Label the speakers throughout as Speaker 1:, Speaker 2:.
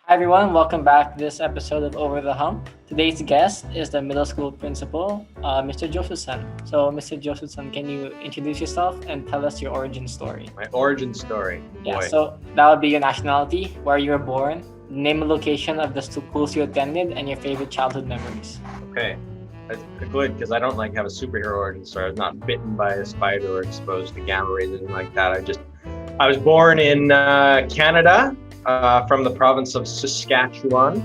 Speaker 1: Hi everyone, welcome back to this episode of Over the Hump. Today's guest is the middle school principal, Mr. Josephson. So, Mr. Josephson, can you introduce yourself and tell us your origin story?
Speaker 2: My origin story.
Speaker 1: Yeah,
Speaker 2: Boy.
Speaker 1: so that would be your nationality, where you were born, name and location of the schools you attended, and your favorite childhood memories.
Speaker 2: Okay, that's good because I don't have a superhero origin story. I was not bitten by a spider or exposed to gamma rays or anything like that. I was born in Canada, from the province of Saskatchewan.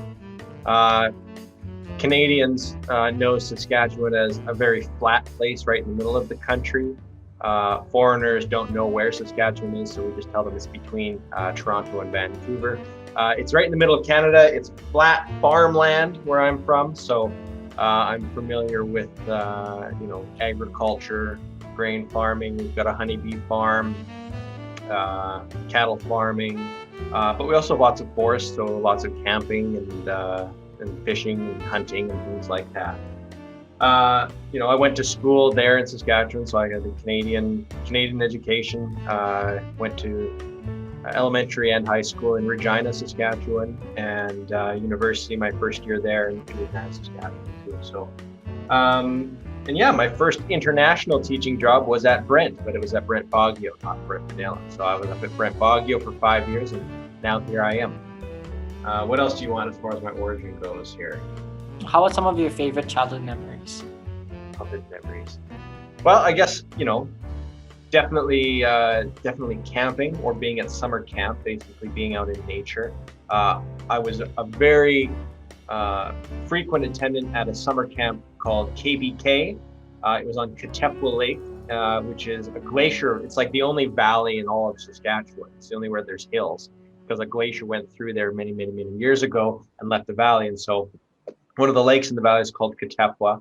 Speaker 2: Canadians know Saskatchewan as a very flat place right in the middle of the country. Foreigners don't know where Saskatchewan is, so we just tell them it's between Toronto and Vancouver. It's right in the middle of Canada. It's flat farmland where I'm from, so I'm familiar with agriculture, grain farming. We've got a honeybee farm, cattle farming, but we also have lots of forests, so lots of camping and fishing and hunting and things like that. I went to school there in Saskatchewan, so I got the Canadian education. Went to elementary and high school in Regina, Saskatchewan, and university my first year there in Regina, Saskatchewan too. So, my first international teaching job was at Brent, but it was at Brent Baguio, not Brent Manila. So I was up at Brent Baguio for 5 years, and now here I am. What else do you want as far as my origin goes here?
Speaker 1: How about some of your favorite childhood memories?
Speaker 2: Childhood memories. Well, I guess, definitely camping or being at summer camp, basically being out in nature. I was a very frequent attendant at a summer camp called KBK. It was on Katepwa Lake, which is a glacier. It's like the only valley in all of Saskatchewan. It's the only where there's hills, because a glacier went through there many, many, many years ago and left the valley. And so one of the lakes in the valley is called Katepwa.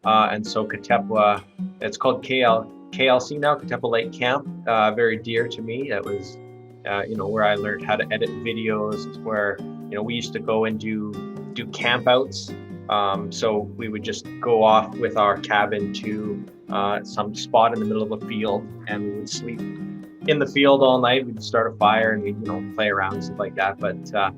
Speaker 2: And so Katepwa, it's called KLC now, Katepwa Lake Camp, very dear to me. That was, where I learned how to edit videos. It's where, we used to go and do camp outs. So we would just go off with our cabin to some spot in the middle of a field, and we would sleep in the field all night. We'd start a fire and we'd, play around and stuff like that. But, I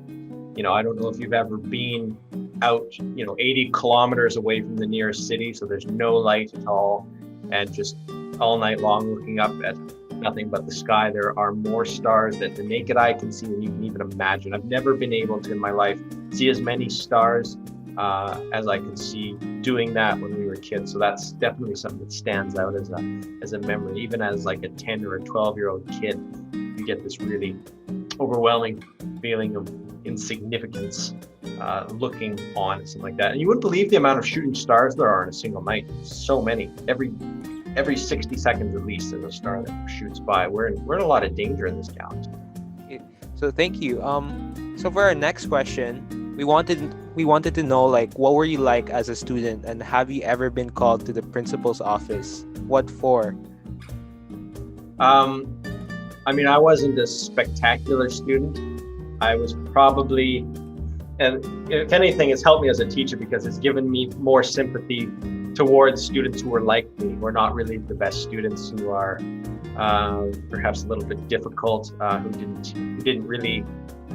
Speaker 2: don't know if you've ever been out, 80 kilometers away from the nearest city. So there's no light at all, and just all night long looking up at nothing but the sky. There are more stars that the naked eye can see than you can even imagine. I've never been able to in my life see as many stars as I could see doing that when we were kids. So that's definitely something that stands out as a memory. Even as like a 10 or a 12-year-old kid, you get this really overwhelming feeling of insignificance looking on and something like that. And you wouldn't believe the amount of shooting stars there are in a single night. So many. Every 60 seconds at least, there's a star that shoots by. We're in a lot of danger in this galaxy.
Speaker 3: So thank you. So for our next question, we wanted to know, what were you like as a student, and have you ever been called to the principal's office? What for?
Speaker 2: I wasn't a spectacular student. I was probably, and if anything, it's helped me as a teacher because it's given me more sympathy towards students who are like me, who are not really the best students, who are perhaps a little bit difficult, who didn't really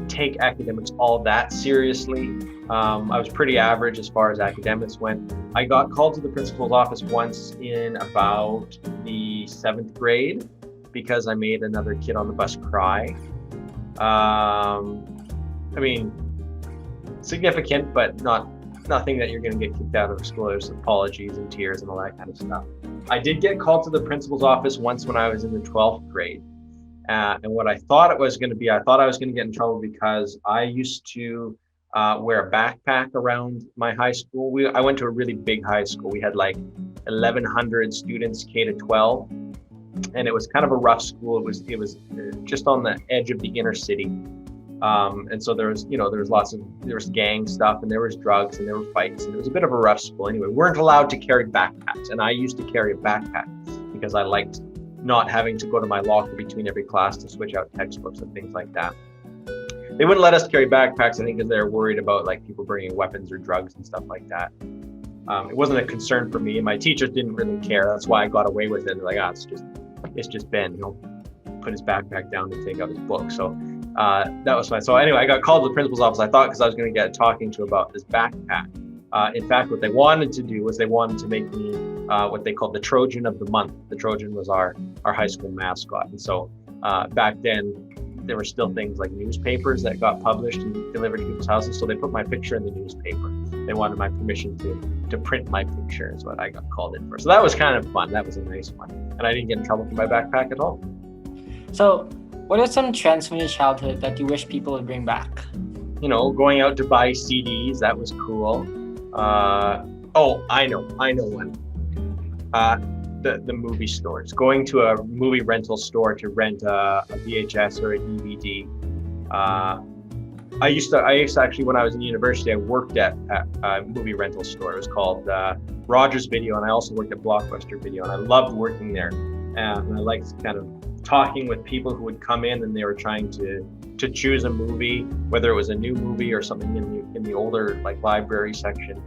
Speaker 2: take academics all that seriously. I was pretty average as far as academics went. I got called to the principal's office once in about the 7th grade because I made another kid on the bus cry. Significant, but nothing that you're going to get kicked out of school. There's apologies and tears and all that kind of stuff. I did get called to the principal's office once when I was in the 12th grade. And what I thought it was going to be, I thought I was going to get in trouble because I used to wear a backpack around my high school. I went to a really big high school. We had 1,100 students, K to 12. And it was kind of a rough school. It was just on the edge of the inner city. And so there was gang stuff, and there was drugs, and there were fights, and it was a bit of a rough school. Anyway, we weren't allowed to carry backpacks, and I used to carry a backpack because I liked not having to go to my locker between every class to switch out textbooks and things like that. They wouldn't let us carry backpacks, I think, because they're worried about people bringing weapons or drugs and stuff like that. It wasn't a concern for me, and my teachers didn't really care. That's why I got away with it. They're like, it's just Ben, put his backpack down to take out his book. So That was fun. So anyway, I got called to the principal's office. I thought because I was going to get talking to about this backpack. In fact, what they wanted to do was they wanted to make me what they called the Trojan of the month. The Trojan was our high school mascot. And so back then, there were still things like newspapers that got published and delivered to people's houses. So they put my picture in the newspaper. They wanted my permission to print my picture is what I got called in for. So that was kind of fun. That was a nice one. And I didn't get in trouble for my backpack at all.
Speaker 1: So, what are some trends from your childhood that you wish people would bring back?
Speaker 2: You know, going out to buy CDs, that was cool. Oh, I know one. The movie stores. Going to a movie rental store to rent a VHS or a DVD. I used to actually, when I was in university, I worked at a movie rental store. It was called Rogers Video, and I also worked at Blockbuster Video, and I loved working there. And I liked kind of talking with people who would come in and they were trying to choose a movie, whether it was a new movie or something in the older like library section.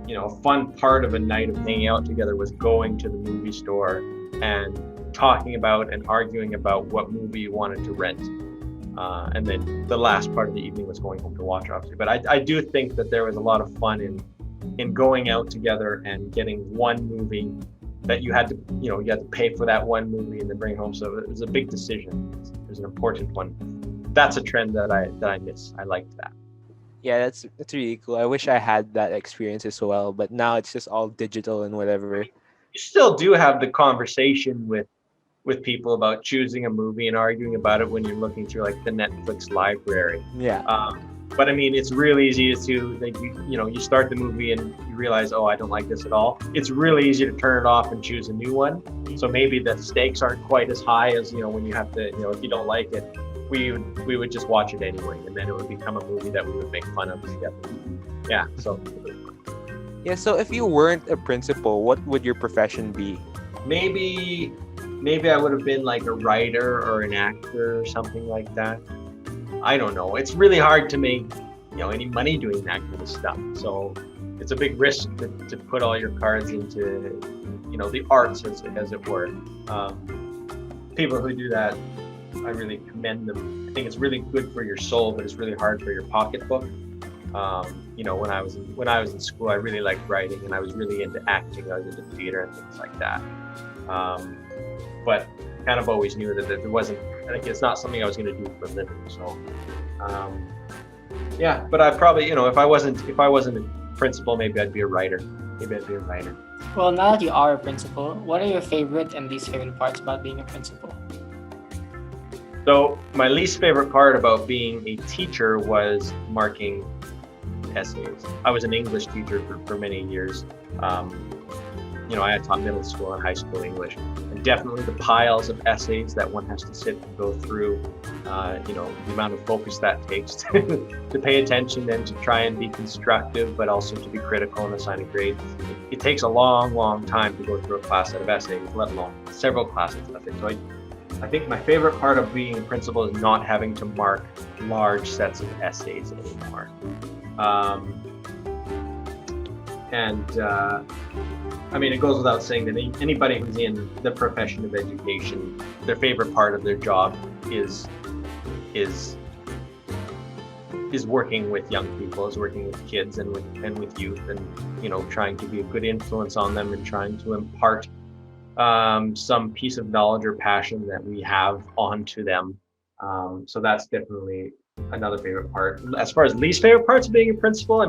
Speaker 2: You know, a fun part of a night of hanging out together was going to the movie store and talking about and arguing about what movie you wanted to rent. And then the last part of the evening was going home to watch, obviously. But I do think that there was a lot of fun in going out together and getting one movie that you had to pay for that one movie and then bring home. So it was a big decision. It was an important one. That's a trend that I miss. I liked that.
Speaker 3: Yeah, that's really cool. I wish I had that experience as well, but now it's just all digital and whatever.
Speaker 2: You still do have the conversation with people about choosing a movie and arguing about it when you're looking through like the Netflix library.
Speaker 3: Yeah.
Speaker 2: But I mean, it's really easy to like you start the movie and you realize, oh, I don't like this at all. It's really easy to turn it off and choose a new one. So maybe the stakes aren't quite as high as when you have to if you don't like it. We would just watch it anyway, and then it would become a movie that we would make fun of together. Yeah, so.
Speaker 3: Yeah, so if you weren't a principal, what would your profession be?
Speaker 2: Maybe I would have been like a writer or an actor or something like that. I don't know. It's really hard to make any money doing that kind of stuff. So it's a big risk to put all your cards into the arts as it were. People who do that, I really commend them. I think it's really good for your soul, but it's really hard for your pocketbook. When I was in school, I really liked writing and I was really into acting. I was into theater and things like that. But kind of always knew that there wasn't. Like it's not something I was going to do for a living. So, yeah. But I probably, if I wasn't a principal, maybe I'd be a writer.
Speaker 1: Well, now that you are a principal, what are your favorite and least favorite parts about being a principal?
Speaker 2: So my least favorite part about being a teacher was marking essays. I was an English teacher for many years. I had taught middle school and high school English, and definitely the piles of essays that one has to sit and go through, the amount of focus that takes to pay attention and to try and be constructive, but also to be critical and assign a grade. It takes a long, long time to go through a class set of essays, let alone several classes of essays. So I think my favorite part of being a principal is not having to mark large sets of essays anymore. It goes without saying that anybody who's in the profession of education, their favorite part of their job is working with young people, is working with kids and with youth, and trying to be a good influence on them and trying to impart some piece of knowledge or passion that we have onto them. So that's definitely another favorite part. As far as least favorite parts of being a principal,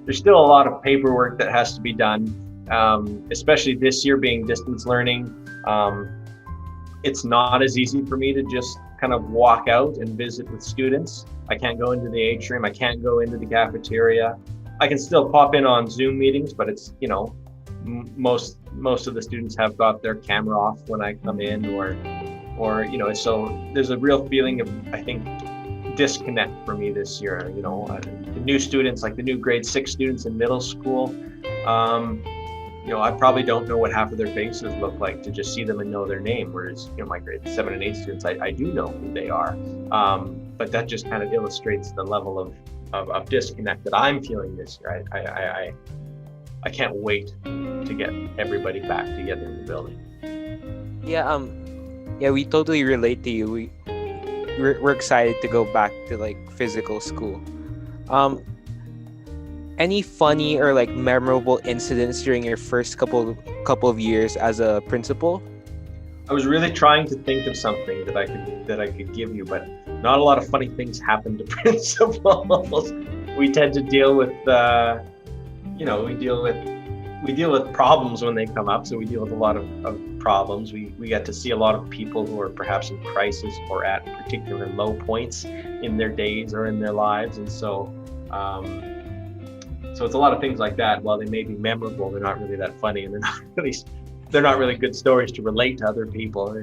Speaker 2: there's still a lot of paperwork that has to be done, especially this year being distance learning. It's not as easy for me to just kind of walk out and visit with students. I can't go into the atrium. I can't go into the cafeteria. I can still pop in on Zoom meetings, but it's, most of the students have got their camera off when I come in or so there's a real feeling of, I think, disconnect for me this year. The new students, like the new grade 6 students in middle school, I probably don't know what half of their faces look like to just see them and know their name, whereas my grade 7 and 8 students, I do know who they are. But that just kind of illustrates the level of disconnect that I'm feeling this year. I can't wait to get everybody back together in the building.
Speaker 3: Yeah, we totally relate to you. we're excited to go back to like physical school. Any funny or like memorable incidents during your first couple of years as a principal?
Speaker 2: I was really trying to think of something that I could give you, but not a lot of funny things happen to principals. We tend to deal with we deal with problems when they come up. So we deal with a lot of problems. We get to see a lot of people who are perhaps in crisis or at particular low points in their days or in their lives, and so it's a lot of things like that. While they may be memorable, they're not really that funny, and they're not really good stories to relate to other people.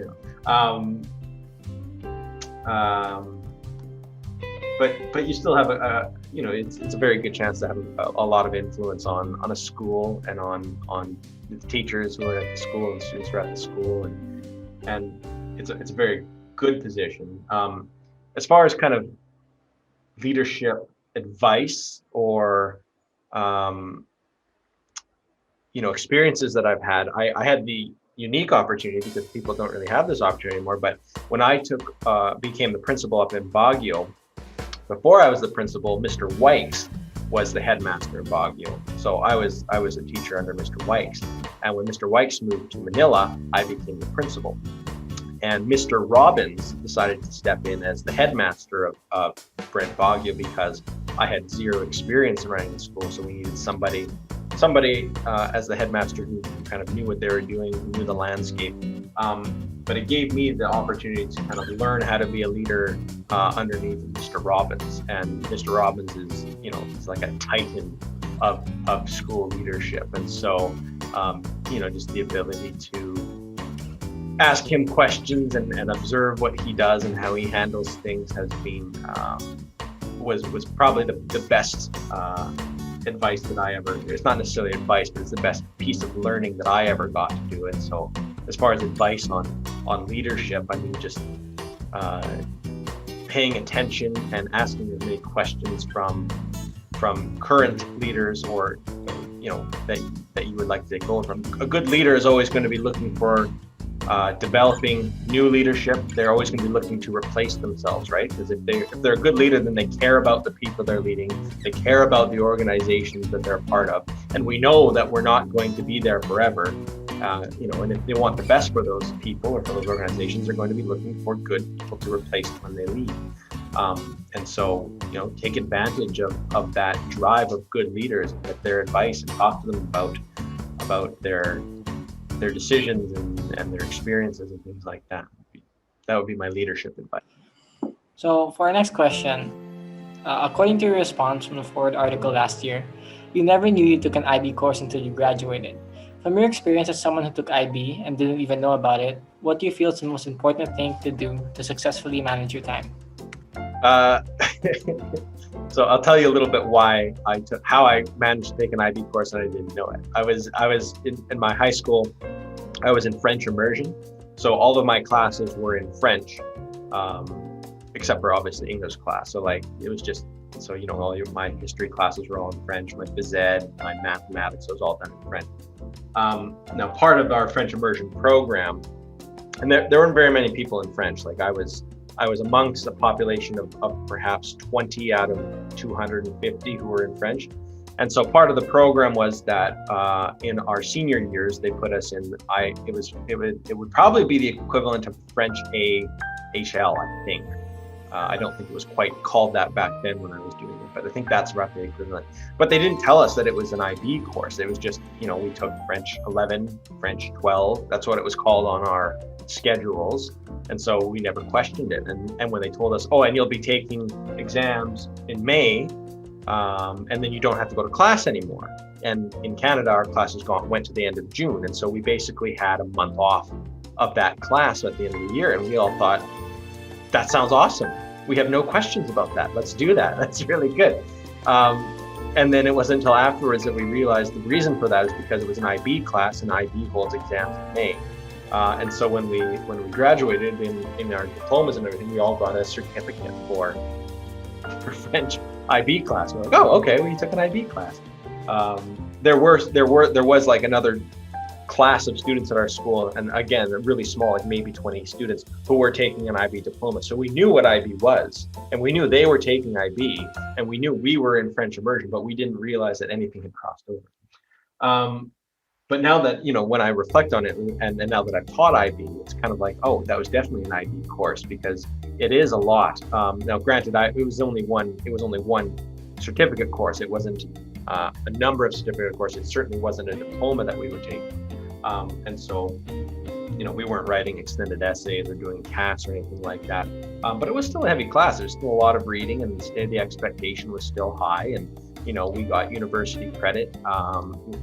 Speaker 2: But you still have it's a very good chance to have a lot of influence on a school and on the teachers who are at the school and the students who are at the school, and it's a very good position. As far as kind of leadership advice or experiences that I've had, I had the unique opportunity, because people don't really have this opportunity anymore, but when I became the principal up in Baguio, before I was the principal, Mr. Wykes was the headmaster of Baguio. So I was a teacher under Mr. Wykes. And when Mr. Wykes moved to Manila, I became the principal. And Mr. Robbins decided to step in as the headmaster of Brent Baguio, because I had zero experience in running the school. So we needed somebody as the headmaster who kind of knew what they were doing, who knew the landscape. But it gave me the opportunity to kind of learn how to be a leader underneath Mr. Robbins. And Mr. Robbins is, he's like a titan of school leadership. And so, just the ability to ask him questions and observe what he does and how he handles things has been, was probably the best advice that I ever, it's not necessarily advice, but it's the best piece of learning that I ever got to do it. So as far as advice on leadership, I mean, just paying attention and asking as many questions from current leaders, or that you would like to take over from. A good leader is always going to be looking for developing new leadership. They're always going to be looking to replace themselves, right? Because if they're a good leader, then they care about the people they're leading. They care about the organizations that they're a part of. And we know that we're not going to be there forever. And if they want the best for those people or for those organizations, they're going to be looking for good people to replace when they leave. And so, take advantage of that drive of good leaders, and get their advice and talk to them about their decisions and their experiences and things like that. That would be my leadership advice.
Speaker 1: So for our next question, according to your response from the Ford article last year, you never knew you took an IB course until you graduated. From your experience as someone who took IB and didn't even know about it, what do you feel is the most important thing to do to successfully manage your time?
Speaker 2: So I'll tell you a little bit how I managed to take an IB course and I didn't know it. I was in my high school, I was in French immersion. So all of my classes were in French, except for obviously English class. So it was just, my history classes were all in French, my phys ed, my mathematics, it was all done in French. Now part of our French immersion program, and there weren't very many people in French. I was amongst a population of perhaps 20 out of 250 who were in French. And so part of the program was that in our senior years, they put us in, it would probably be the equivalent of French AHL, I think. I don't think it was quite called that back then when I was doing it, but I think that's roughly equivalent. But they didn't tell us that it was an IB course. It was just, we took French 11, French 12. That's what it was called on our schedules. And so we never questioned it. And when they told us, and you'll be taking exams in May, and then you don't have to go to class anymore. And in Canada, our classes went to the end of June. And so we basically had a month off of that class at the end of the year. And we all thought, that sounds awesome. We have no questions about that. Let's do that. That's really good. And then it wasn't until afterwards that we realized the reason for that is because it was an IB class, and IB holds exams in May. And so when we graduated in our diplomas and everything, we all got a certificate for French IB class. We're like, oh, okay, well, you took an IB class. There was like another class of students at our school, and again, they're really small, like maybe 20 students, who were taking an IB diploma. So we knew what IB was, and we knew they were taking IB, and we knew we were in French immersion, but we didn't realize that anything had crossed over. But now that, when I reflect on it, and now that I've taught IB, it's kind of like, oh, that was definitely an IB course, because it is a lot. Now, granted, it was only one certificate course. It wasn't a number of certificate courses. It certainly wasn't a diploma that we were taking. And so, we weren't writing extended essays or doing CAS or anything like that. But it was still a heavy class. There's still a lot of reading, and the expectation was still high. And we got university credit.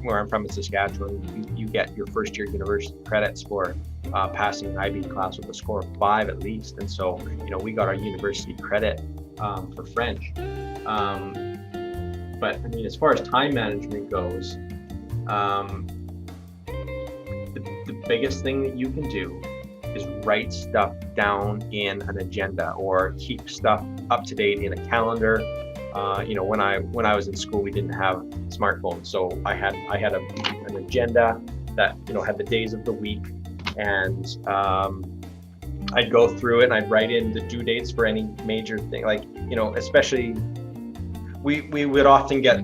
Speaker 2: Where I'm from in Saskatchewan, you get your first year university credits for passing an IB class with a score of 5 at least. And so, we got our university credit for French. But I mean, as far as time management goes, the biggest thing that you can do is write stuff down in an agenda, or keep stuff up to date in a calendar. When I was in school, we didn't have smartphones, so I had an agenda that had the days of the week, and I'd go through it and I'd write in the due dates for any major thing, like especially we would often get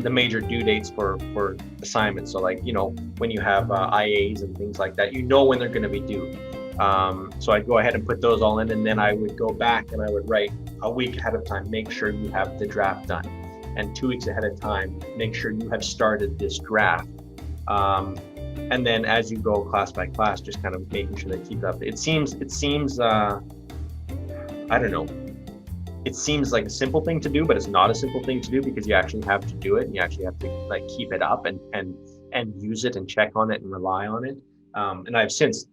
Speaker 2: the major due dates for assignments. So like when you have IAs and things like that, when they're going to be due. So I'd go ahead and put those all in, and then I would go back and I would write a week ahead of time, make sure you have the draft done, and 2 weeks ahead of time, make sure you have started this draft. And then as you go class by class, just kind of making sure that keep up. It seems I don't know. It seems like a simple thing to do, but it's not a simple thing to do, because you actually have to do it, and you actually have to like keep it up and use it and check on it and rely on it. And I've since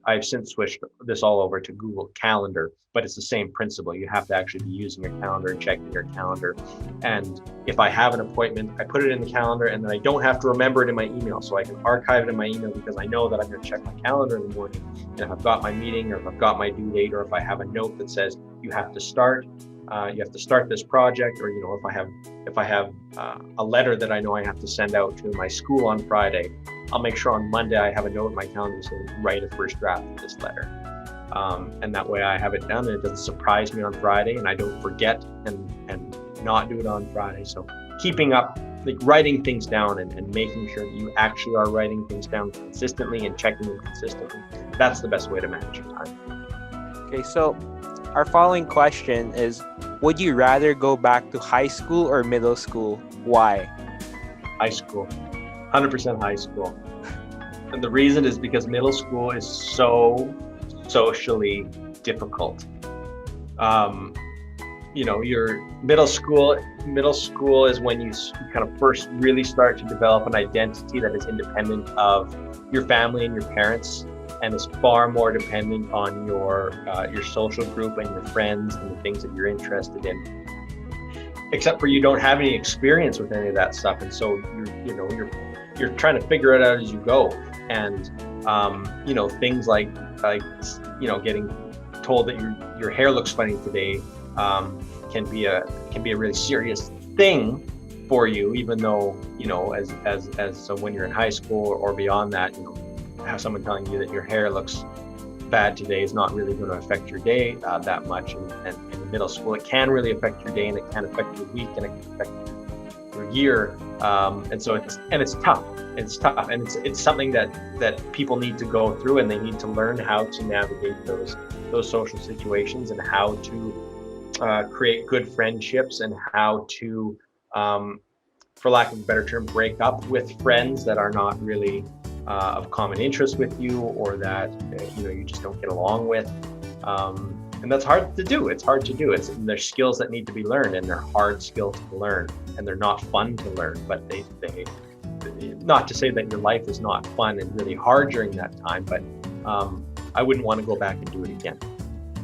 Speaker 2: switched this all over to Google Calendar, but it's the same principle. You have to actually be using your calendar and checking your calendar. And if I have an appointment, I put it in the calendar, and then I don't have to remember it in my email, so I can archive it in my email, because I know that I'm going to check my calendar in the morning. And if I've got my meeting, or if I've got my due date, or if I have a note that says you have to start this project, or if I have a letter that I know I have to send out to my school on Friday, I'll make sure on Monday I have a note in my calendar saying write a first draft of this letter, and that way I have it done, and it doesn't surprise me on Friday, and I don't forget and not do it on Friday. So keeping up, like writing things down and making sure that you actually are writing things down consistently and checking them consistently, that's the best way to manage your time.
Speaker 3: Okay, so our following question is, would you rather go back to high school or middle school? Why?
Speaker 2: High school. 100% high school. And the reason is because middle school is so socially difficult. Your middle school is when you kind of first really start to develop an identity that is independent of your family and your parents, and is far more dependent on your social group and your friends and the things that you're interested in. Except for you don't have any experience with any of that stuff, and so you're trying to figure it out as you go. And things like getting told that your hair looks funny today can be a really serious thing for you, even though so when you're in high school or beyond that, have someone telling you that your hair looks bad today is not really going to affect your day that much. And in middle school, it can really affect your day, and it can affect your week, and it can affect your year. And so it's tough. It's tough, and it's something that people need to go through, and they need to learn how to navigate those social situations, and how to create good friendships, and how to, for lack of a better term, break up with friends that are not really of common interest with you, or that you just don't get along with, and that's hard to do. There's skills that need to be learned, and they're hard skills to learn, and they're not fun to learn. But they not to say that your life is not fun and really hard during that time, but I wouldn't want to go back and do it again.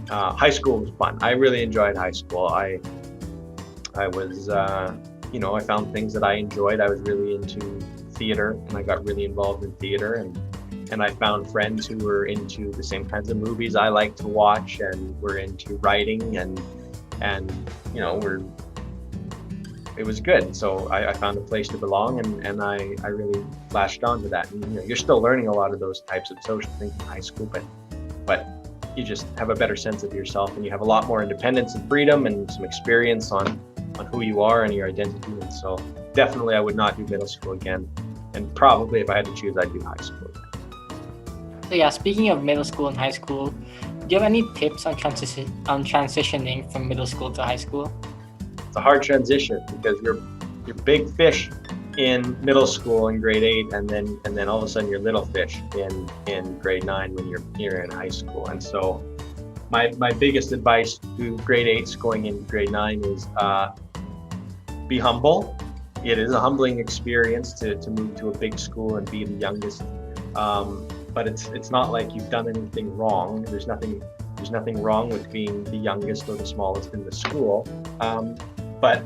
Speaker 2: High school was fun. I really enjoyed high school. I was I found things that I enjoyed. I was really into theater, and I got really involved in theater, and I found friends who were into the same kinds of movies I like to watch, and were into writing, and it was good. So I found a place to belong, and I really latched onto that. And you're still learning a lot of those types of social things in high school, but you just have a better sense of yourself, and you have a lot more independence and freedom and some experience on who you are and your identity. And so definitely I would not do middle school again. And probably if I had to choose, I'd do high school again.
Speaker 1: So yeah, speaking of middle school and high school, do you have any tips on transitioning from middle school to high school?
Speaker 2: It's a hard transition because you're big fish in middle school in grade 8, and then all of a sudden you're little fish in grade 9 when you're in high school. And so my biggest advice to grade 8s going into grade 9 is be humble. It is a humbling experience to move to a big school and be the youngest. But it's not like you've done anything wrong. There's nothing wrong with being the youngest or the smallest in the school. But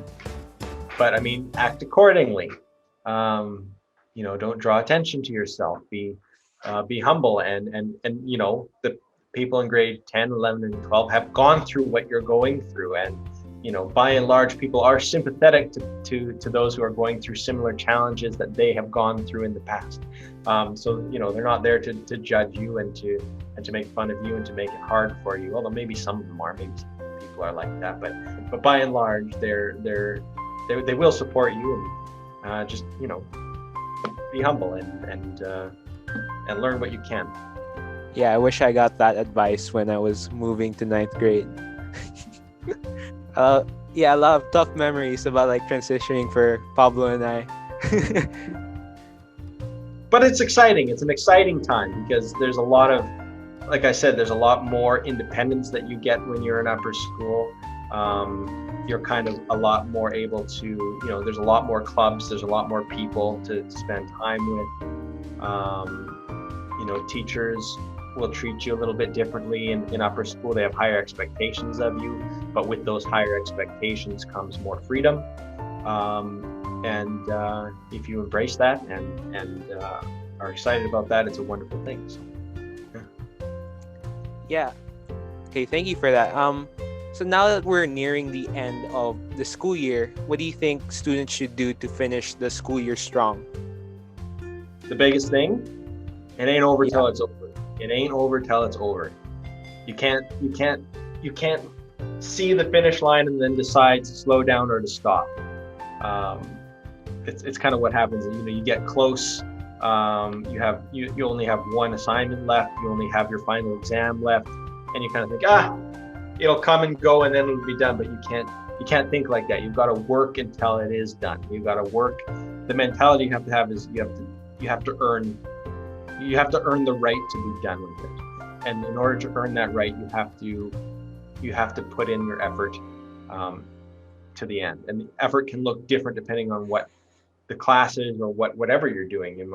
Speaker 2: I mean, act accordingly. Don't draw attention to yourself. Be humble, and the people in grade 10, 11, and 12 have gone through what you're going through, and by and large, people are sympathetic to those who are going through similar challenges that they have gone through in the past. So they're not there to judge you and to make fun of you and to make it hard for you. Although maybe some of them are, maybe some people are like that. But by and large, they will support you, and just be humble and learn what you can.
Speaker 3: Yeah, I wish I got that advice when I was moving to 9th grade. Yeah, a lot of tough memories about like transitioning for Pablo and I.
Speaker 2: But it's exciting. It's an exciting time because there's a lot of, like I said, there's a lot more independence that you get when you're in upper school. You're kind of a lot more able to, there's a lot more clubs, there's a lot more people to spend time with. Teachers will treat you a little bit differently in upper school. They have higher expectations of you, but with those higher expectations comes more freedom. And if you embrace that and are excited about that, it's a wonderful thing. So,
Speaker 3: yeah. Okay, thank you for that. So now that we're nearing the end of the school year, what do you think students should do to finish the school year strong?
Speaker 2: The biggest thing, it ain't over till it's over. It ain't over till it's over. You can't see the finish line and then decide to slow down or to stop. It's kind of what happens. You get close. You only have one assignment left. You only have your final exam left, and you kind of think, it'll come and go, and then it'll be done. But you can't think like that. You've got to work until it is done. You've got to work. The mentality you have to have is you have to earn the right to be done with it. And in order to earn that right, you have to put in your effort to the end. And the effort can look different depending on what the class is or whatever you're doing.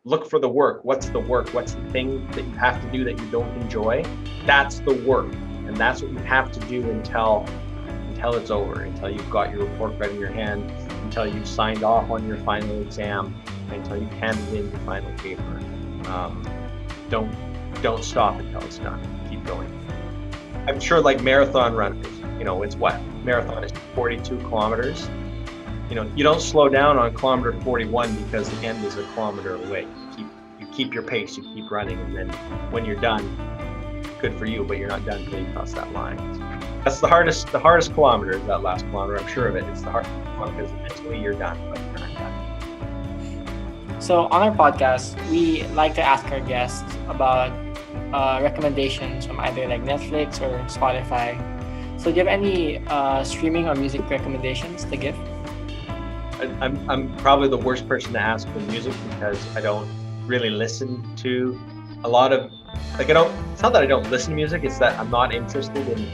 Speaker 2: Look for the work. What's the work? What's the thing that you have to do that you don't enjoy? That's the work, and that's what you have to do until it's over, until you've got your report right in your hand, until you've signed off on your final exam, until you've handed in your final paper. Don't stop until it's done. Keep going. I'm sure, like marathon runners, it's what? Marathon is 42 kilometers. You don't slow down on kilometer 41 because the end is a kilometer away. You keep your pace, you keep running, and then when you're done, good for you, but you're not done until you cross that line. That's the hardest kilometer is that last kilometer. I'm sure of it. It's the hardest one because eventually you're done, but you're not done.
Speaker 1: So on our podcast, we like to ask our guests about recommendations from either like Netflix or Spotify. So do you have any streaming or music recommendations to give?
Speaker 2: I'm probably the worst person to ask for music because I don't really listen to a lot of, it's not that I don't listen to music, it's that I'm not interested in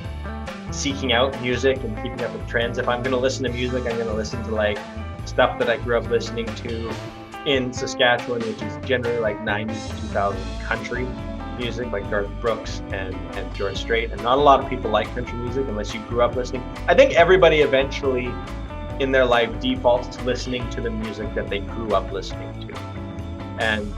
Speaker 2: seeking out music and keeping up with trends. If I'm going to listen to music, I'm going to listen to like stuff that I grew up listening to in Saskatchewan, which is generally like 90s to 2000 country music, like Garth Brooks and George Strait. And not a lot of people like country music unless you grew up listening. I think everybody eventually in their life defaults to listening to the music that they grew up listening to. And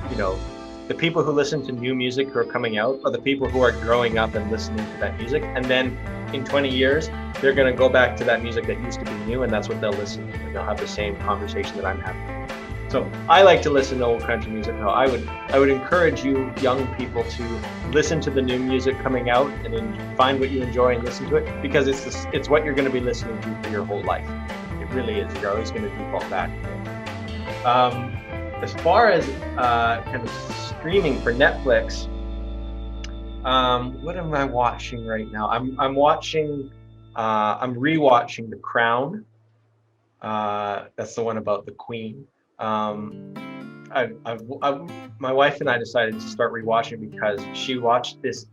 Speaker 2: the people who listen to new music who are coming out are the people who are growing up and listening to that music. And then in 20 years, they're going to go back to that music that used to be new, and that's what they'll listen to. And they'll have the same conversation that I'm having. So I like to listen to old country music. Now, I would encourage you young people to listen to the new music coming out and then find what you enjoy and listen to it, because it's what you're going to be listening to for your whole life. It really is. You're always going to default back to it. As far as kind of streaming for Netflix, what am I watching right now? I'm rewatching The Crown. That's the one about the Queen. My wife and I decided to start rewatching because she watched this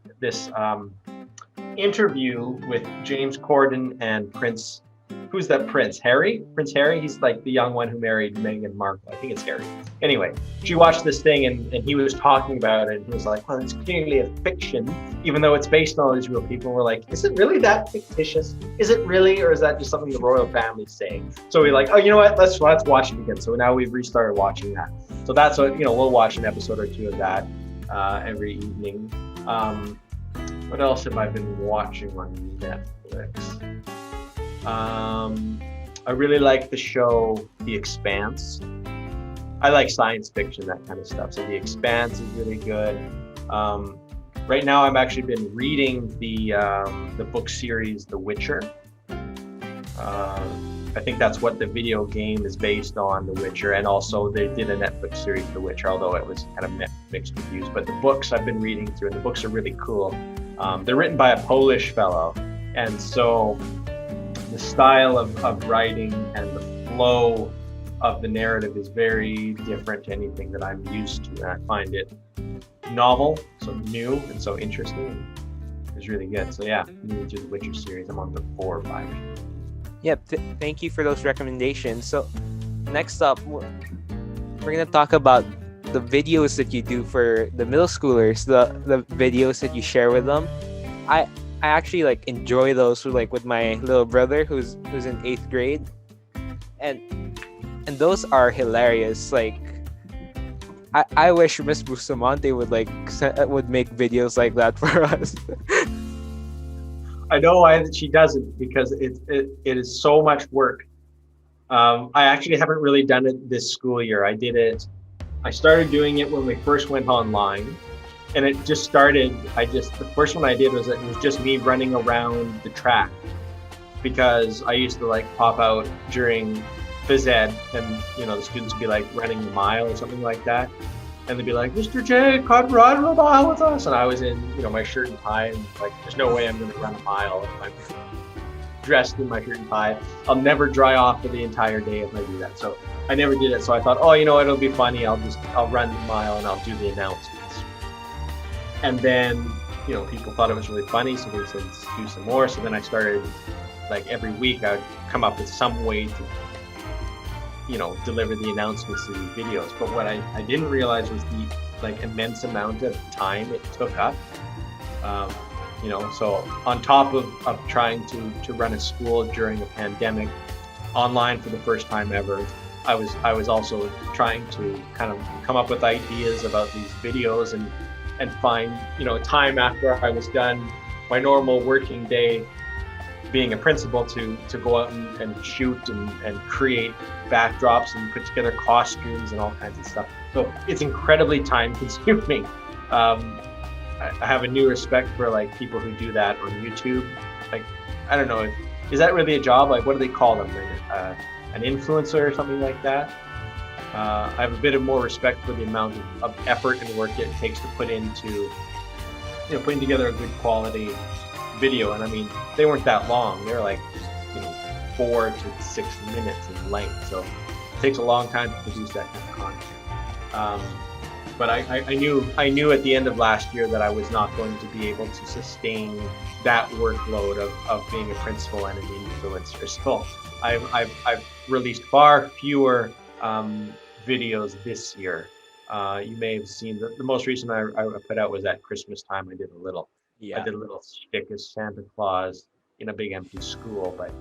Speaker 2: interview with James Corden and Prince. Who's that Prince? Harry? Prince Harry? He's like the young one who married Meghan Markle. I think it's Harry. Anyway, she watched this thing and he was talking about it, and he was like, well, it's clearly a fiction, even though it's based on all these real people. We're like, is it really that fictitious? Is it really, or is that just something the royal family's saying? So we're like, oh, you know what? Let's watch it again. So now we've restarted watching that. So that's what, we'll watch an episode or two of that every evening. What else have I been watching on Netflix? I really like the show The Expanse. I like science fiction, that kind of stuff. So The Expanse is really good. Right now, I've actually been reading the book series The Witcher. I think that's what the video game is based on, The Witcher, and also they did a Netflix series, The Witcher, although it was kind of mixed reviews. But the books I've been reading through, and the books are really cool. They're written by a Polish fellow, and so the style of writing and the flow of the narrative is very different to anything that I'm used to, and I find it novel, so new, and so interesting. It's really good. So yeah, new to the Witcher series. I'm on book 4 or 5.
Speaker 3: Yep. Thank you for those recommendations. So next up, we're gonna talk about the videos that you do for the middle schoolers, the videos that you share with them. I actually enjoy those with my little brother who's in 8th grade, and those are hilarious. I wish Miss Bustamante would make videos like that for us.
Speaker 2: I know why she doesn't, because it is so much work. I actually haven't really done it this school year. I started doing it when we first went online. And it just started, the first one I did was just me running around the track, because I used to pop out during phys ed, and the students would be running a mile or something like that. And they'd be like, Mr. J, come run a mile with us. And I was in, my shirt and tie, and there's no way I'm going to run a mile if I'm dressed in my shirt and tie. I'll never dry off for the entire day if I do that. So I never did it. So I thought, oh, it'll be funny. I'll run the mile and I'll do the announcements. And then, people thought it was really funny, so they said, let's do some more. So then I started, every week I would come up with some way to, deliver the announcements to these videos. But what I didn't realize was the, immense amount of time it took up. So on top of trying to run a school during a pandemic, online for the first time ever, I was also trying to kind of come up with ideas about these videos and find, time after I was done my normal working day being a principal to go out and shoot and create backdrops and put together costumes and all kinds of stuff. So it's incredibly time consuming. I have a new respect for people who do that on YouTube. I don't know, is that really a job? What do they call them? An influencer or something like that? I have a bit of more respect for the amount of effort and work it takes to put into, putting together a good quality video. And I mean, they weren't that long. They were 4 to 6 minutes in length. So it takes a long time to produce that kind of content. But I knew at the end of last year that I was not going to be able to sustain that workload of being a principal and an influencer. So I've released far fewer videos this year. You may have seen the most recent I put out was at Christmas time. I did a little shtick as Santa Claus in a big empty school. But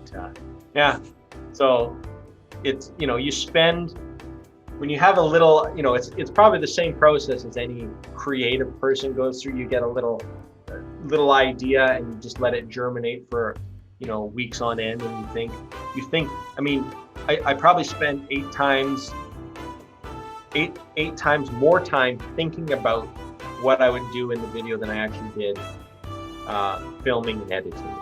Speaker 2: yeah, so it's you spend, when you have a little, it's probably the same process as any creative person goes through. You get a little idea and you just let it germinate for weeks on end, and you think. I mean, I probably spent eight times more time thinking about what I would do in the video than I actually did filming and editing it.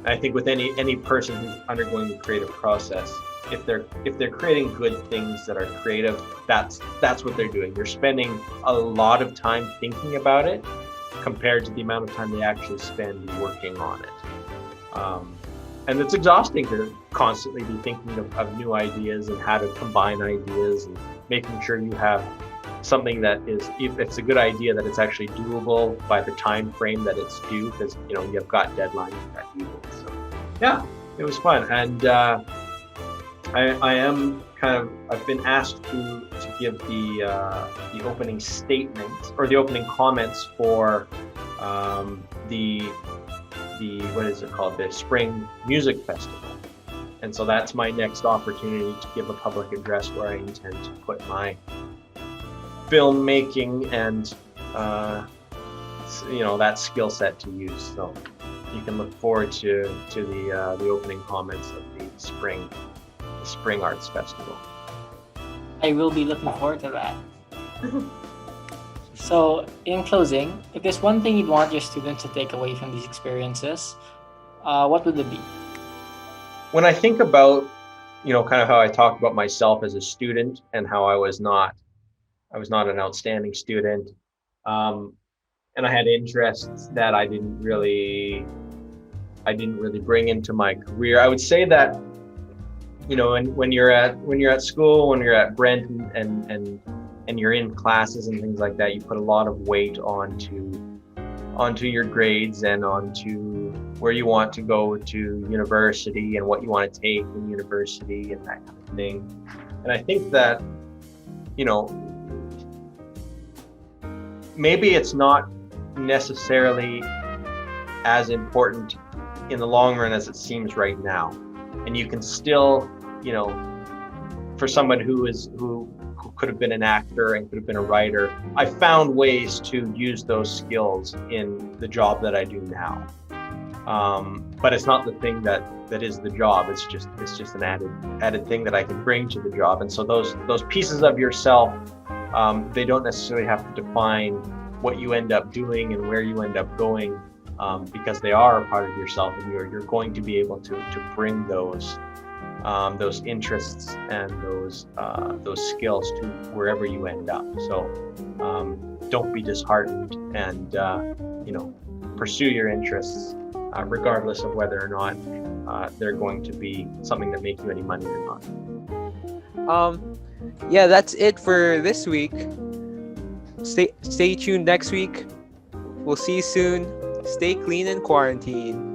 Speaker 2: I think with any person who's undergoing the creative process, if they're creating good things that are creative, that's what they're doing. They're spending a lot of time thinking about it compared to the amount of time they actually spend working on it. And it's exhausting to constantly be thinking of new ideas and how to combine ideas and making sure you have something that is, if it's a good idea, that it's actually doable by the time frame that it's due, because you've got deadlines that you will. So yeah, it was fun. And I've been asked to give the opening statement or the opening comments for the what is it called, the Spring Music Festival. And so that's my next opportunity to give a public address where I intend to put my filmmaking and that skill set to use. So you can look forward to the opening comments of the Spring Arts Festival.
Speaker 1: I will be looking forward to that. So, in closing, if there's one thing you'd want your students to take away from these experiences, what would it be?
Speaker 2: When I think about, kind of how I talked about myself as a student and how I was not an outstanding student, and I had interests that I didn't really bring into my career. I would say that, when you're at school, when you're at Brent and you're in classes and things like that, you put a lot of weight onto your grades and onto where you want to go to university and what you want to take in university and that kind of thing. And I think that, maybe it's not necessarily as important in the long run as it seems right now. And you can still, for someone who could have been an actor and could have been a writer, I found ways to use those skills in the job that I do now. But it's not the thing that is the job. It's just an added thing that I can bring to the job. And so those pieces of yourself, they don't necessarily have to define what you end up doing and where you end up going, because they are a part of yourself, and you're going to be able to bring those interests and those skills to wherever you end up. So don't be disheartened, and pursue your interests, regardless of whether or not they're going to be something that make you any money or not.
Speaker 3: Yeah, that's it for this week. Stay tuned next week. We'll see you soon. Stay clean and quarantine.